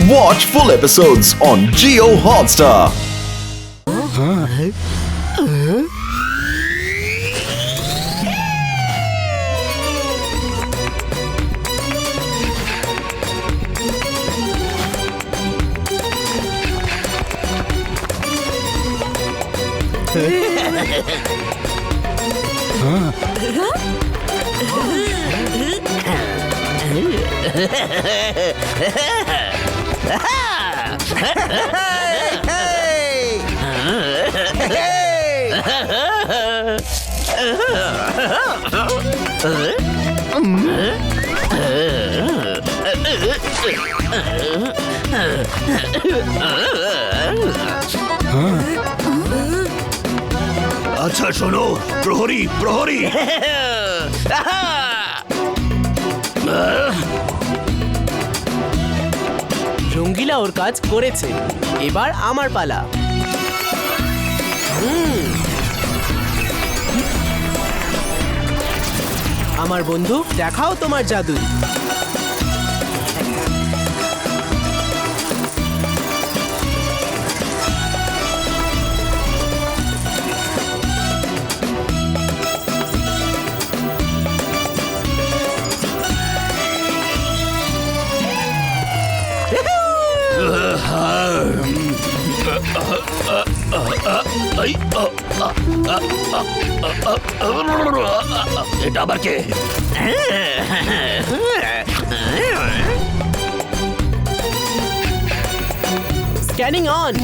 Watch full episodes on Jio Hotstar. আচ্ছা শোনো, প্রহরী প্রহরী রঙ্গিলা ওর কাজ করেছে, এবার আমার পালা। আমার বন্ধু, দেখাও তোমার জাদু। এটা আবার কে? Scanning on.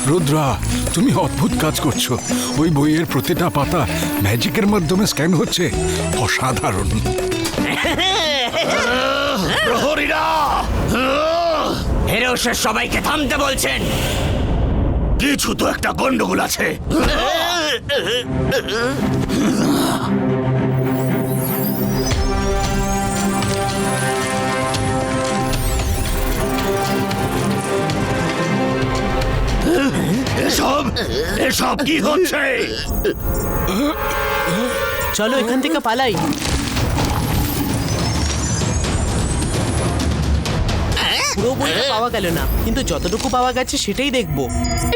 রুদ্রা, তুমি অদ্ভুত কাজ করছো। ওই বইয়ের প্রতিটা পাতা ম্যাজিকের মাধ্যমে স্ক্যান হচ্ছে। অসাধারণ। প্রহরীরা, হেরোসের সবাইকে থামতে বলছেন। কিছু তো একটা গন্ডগোল আছে। এসব এসব কি হচ্ছে? চলো এখান থেকে পালাই। পুরো বইটা পাওয়া গেল না, কিন্তু যতটুকু পাওয়া গেছে সেটাই দেখবো।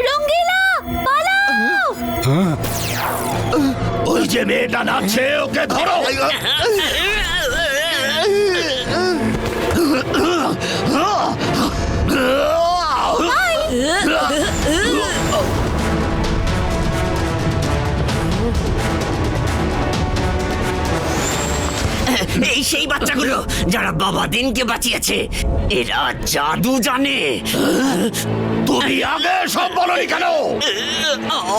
রঙ্গিলা, পালাও! ওই যে মেয়েটা নাচছে, ওকে ধরো। এই সেই বাচ্চাগুলো যারা বাবা দিনকে বাঁচিয়েছে। এরা জাদু জানে। তুমি আগে সব বলনি কেন?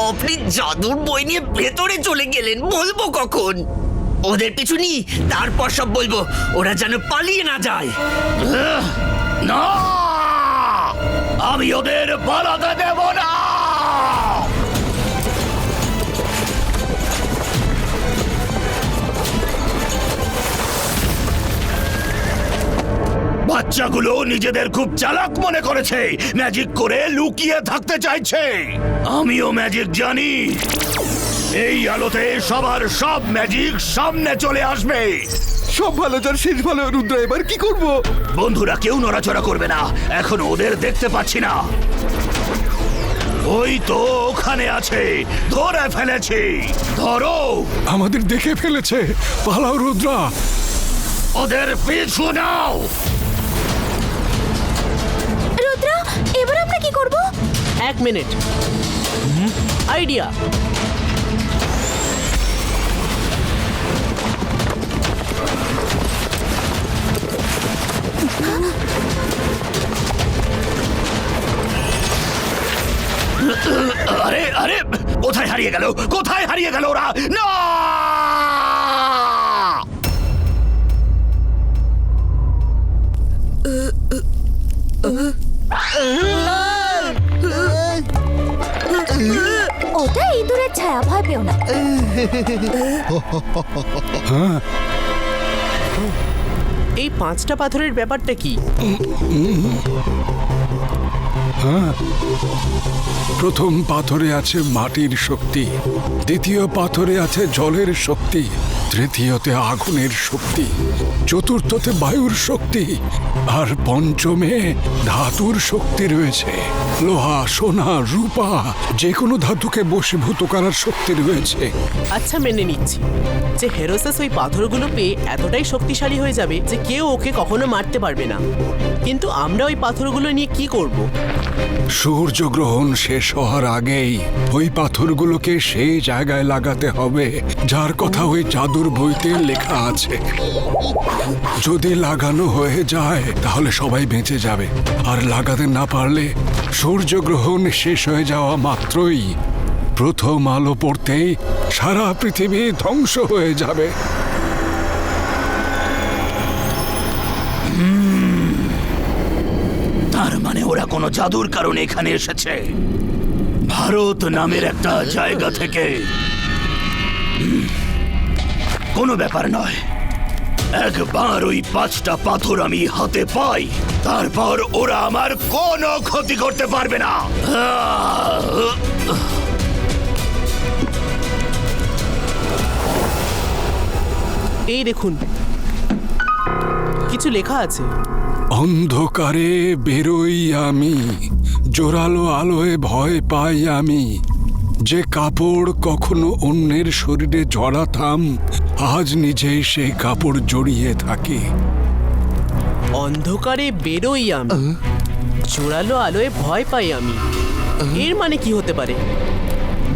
আপনি জাদুর বই নিয়ে ভেতরে চলে গেলেন, বলবো কখন? ওদের পিছু নি, তারপর সব বলবো। ওরা যেন পালিয়ে না যায়। না, আমি ওদের পালাতে দেব না। বাচ্চাগুলো নিজেদের খুব চালাক মনে করেছে, ম্যাজিক করে লুকিয়ে থাকতে চাইছে। আমিও ম্যাজিক জানি। এই আলোতে সবার সব ম্যাজিক সামনে চলে আসবে। সব ভালো যার শেষ ভালো। রুদ্র, এবার কি করব? বন্ধুরা, কেউ নড়াচড়া করবে না। এখন ওদের দেখতে পাচ্ছি না। ওই তো ওখানে আছে, ধরে ফেলেছি। ধরো। আমাদের দেখে ফেলেছে। পালাও রুদ্রা। ওদের পিছু নাও। রুদ্র, এবার আমরা কি করব? 1 মিনিট। আইডিয়া। আরে আরে, কোথায় হারিয়ে গেল? কোথায় হারিয়ে গেল ওরা? না! ওটা ইঁদুরের ছায়া, ভয় পেও না। এই 5টা পাথরের ব্যাপারটা কি? প্রথম পাথরে আছে মাটির শক্তি, দ্বিতীয় পাথরে আছে জলের শক্তি, তৃতীয়তে আগুনের শক্তি, চতুর্থতে বায়ুর শক্তি, আর পঞ্চমে ধাতুর শক্তি রয়েছে। লোহা, সোনা, রূপা, যে কোনো ধাতুকে বশীভূত করার শক্তি রয়েছে। আচ্ছা, মেনে নিচ্ছি যে হেরোসাস ওই পাথরগুলো পেয়ে এতটাই শক্তিশালী হয়ে যাবে যে কেউ ওকে কখনো মারতে পারবে না। কিন্তু আমরা ওই পাথরগুলো নিয়ে কি করব? সূর্যগ্রহণ শেষ হওয়ার আগেই ওই পাথরগুলোকে সেই জায়গায় লাগাতে হবে যার কথা ওই জাদুর বইতে লেখা আছে। যদি লাগানো হয়ে যায় তাহলে সবাই বেঁচে যাবে, আর লাগাতে না পারলে সূর্যগ্রহণ শেষ হয়ে যাওয়া মাত্রই প্রথম আলো পড়তেই সারা পৃথিবী ধ্বংস হয়ে যাবে। তার মানে ওরা কোনো জাদুর কারণে এখানে এসেছে, ভারত নামের একটা জায়গা থেকে। কোনো ব্যাপার নয়, একবার ওই 5টা পাথর আমি হাতে পাই, তারপর ওরা আমার কোনো ক্ষতি করতে পারবে না। এই দেখুন, কিছু লেখা আছে। অন্ধকারে বেরোই আমি, জোরালো আলোয় ভয় পাই আমি। যে কাপড় কখনো অন্যের শরীরে জড়াতাম, আজ নিজেই সেই কাপড় জড়িয়ে থাকি। অন্ধকারে বেরোই আমি, জোরালো আলোয় ভয় পাই আমি। এর মানে কি হতে পারে?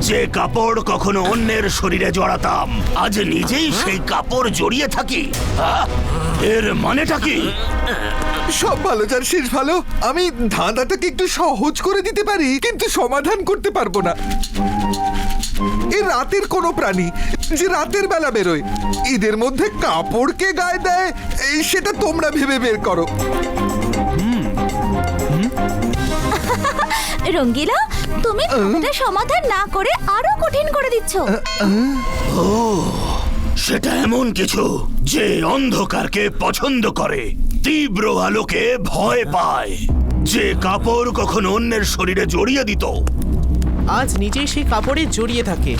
যে কাপড় কখনো অন্যের শরীরে জড়াতাম, আজ নিজেই সেই কাপড় জড়িয়ে থাকি। এর মানেটা কি? সব ভালো যার শেষ ভালো। আমি ধাঁধাটাকে একটু সহজ করে দিতে পারি, কিন্তু সমাধান করতে পারবো না। এ রাতের কোনো প্রাণী যে রাতের বেলা বেরোয়, এদের মধ্যে কাপড়কে গায়ে দেয়, সেটা তোমরা ভেবে বের করো। রঙ্গিলা, তুমি ধাঁধাটা সমাধান না করে আরো কঠিন করে দিচ্ছ। সেটা এমন কিছু যে অন্ধকারকে পছন্দ করে, তীব্র আলোকে ভয় পায়। যে কাপড় কখনো অন্যের শরীরে জড়িয়ে দিত, আজ নিজেই সেই কাপড়ে জড়িয়ে থাকে।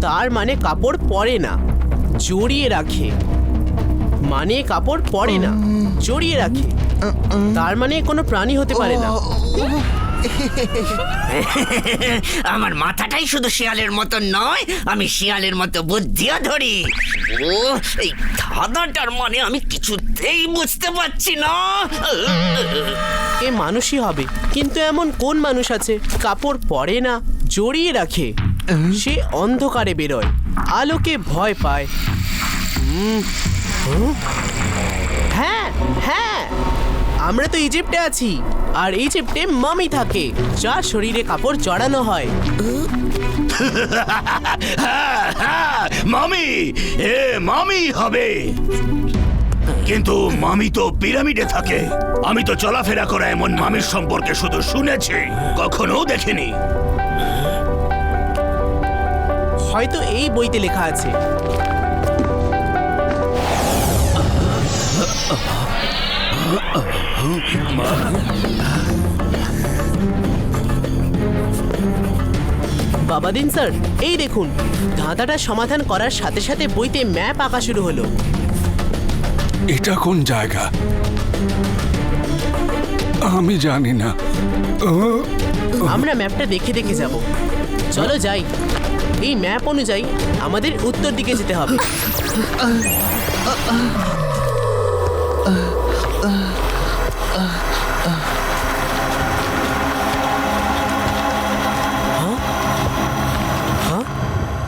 তার মানে কাপড় পরে না, জড়িয়ে রাখে। মানে কাপড় পরে না, জড়িয়ে রাখে। তার মানে কোনো প্রাণী হতে পারে না। আমার মাথাটাই শুধু শিয়ালের মতো নয়, আমি শিয়ালের মতো বুদ্ধিও ধরি। ও, এই ধাঁধাটার মানে আমি কিছুতেই বুঝতে পারছি না। এ মানুষই হবে, কিন্তু এমন কোন মানুষ আছে কাপড় পরে না, জড়িয়ে রাখে? সে অন্ধকারে বেরোয়, আলোকে ভয় পায়। হ্যাঁ হ্যাঁ, আমরা তো ইজিপ্টে আছি, আর ইজিপ্টে মামি থাকে যার শরীরে কাপড় জড়ানো হয়। মামি, এ মামি হবে। কিন্তু মামি তো পিরামিডে থাকে। আমি তো চলাফেরা করা এমন মামির সম্পর্কে শুধু শুনেছি, কখনো দেখিনি। হয়তো এই বইতে লেখা আছে। বাবাদিন স্যার, এই দেখুন, ধাঁধাটা সমাধান করার সাথে সাথে বইতে ম্যাপ আঁকা শুরু হলো। এটা কোন জায়গা আমি জানি না। আমরা ম্যাপটা দেখে দেখে যাব। চলো যাই। এই ম্যাপ অনুযায়ী আমাদের উত্তর দিকে যেতে হবে।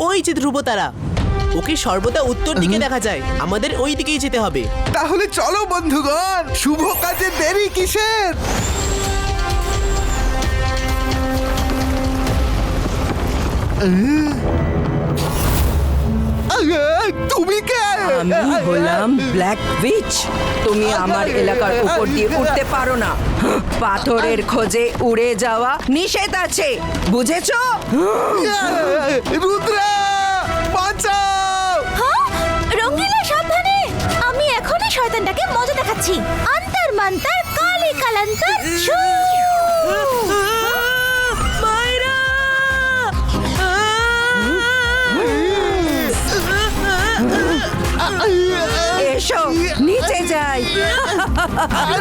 ওই যে ধ্রুবতারা, ওকে সর্বদা উত্তর দিকে দেখা যায়। আমাদের ওই দিকেই যেতে হবে। তাহলে চলো বন্ধুগণ, শুভ কাজে দেরি কিসের? তুমি কে? আমি হলাম ব্ল্যাক উইচ। তুমি আমার এলাকার উপর দিয়ে উঠতে পারো না। পাথরের খোঁজে উড়ে যাওয়া নিষেধ আছে, বুঝেছো? রুদ্রা, বাঁচাও! রঙ্গিলা, সাবধানে! আমি এখনই শয়তানটাকে মজা দেখাচ্ছি। আন্তর মন্তর কালি কালান্তর ছু! যাই।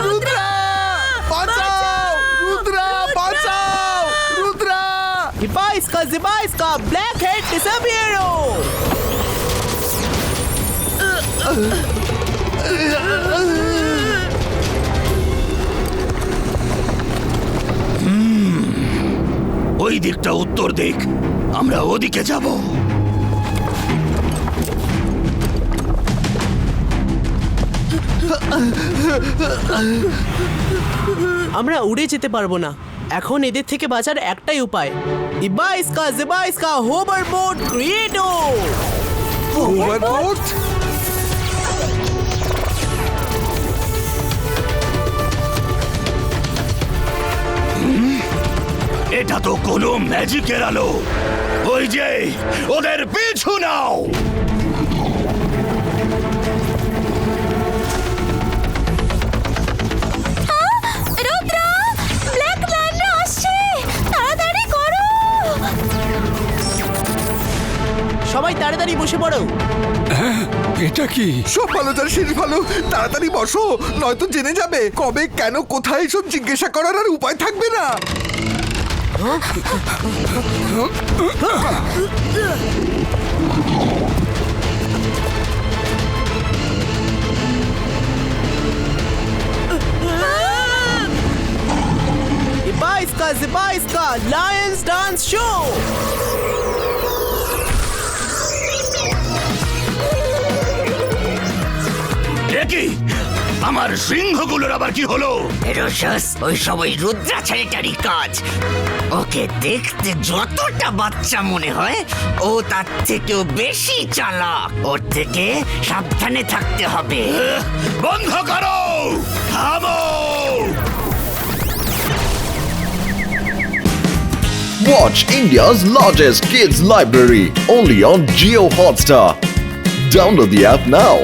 রুদ্রা বাঁচাও, রুদ্রা বাঁচাও, Rudra. Ziba iska, black head disappearo! ওই দিকটা উত্তর দিক, আমরা ওদিকে যাব। আমরা উড়ে যেতে পারবো না। এখন এদের থেকে বাঁচার একটাই উপায়। জিবা ইসকা হোভার বোট ক্রিয়েটো। ওভারবোট? এটা তো কোনো ম্যাজিকের আলো। ওই যে ওদের পিছু নাও। রুদ্রা, ব্ল্যাক লাইনরা আসছে, তাড়াতাড়ি করো। সবাই তাড়াতাড়ি বসে পড়ো। এটা কি? সব ভালো যার শেষ ভালো, তাড়াতাড়ি বসো, নয়তো জেনে যাবে কবে কেন কোথায় এসব জিজ্ঞাসা করার আর উপায় থাকবে না। জিবা ইসকা লায়ন্স ডান্স শো। কি আমার সিংহগুলোর আবার কি হলো? রোশাস, ওই সবাই রুদ্রা ছেলেটারই কাজ। ওকে দেখতে যতটা বাচ্চা মনে হয়, ও তার থেকেও বেশি চালাক। ওর থেকে সাবধানে থাকতে হবে। বন্ধ করো, থামো। Watch India's largest kids library only on Geo Hotstar. Download the app now.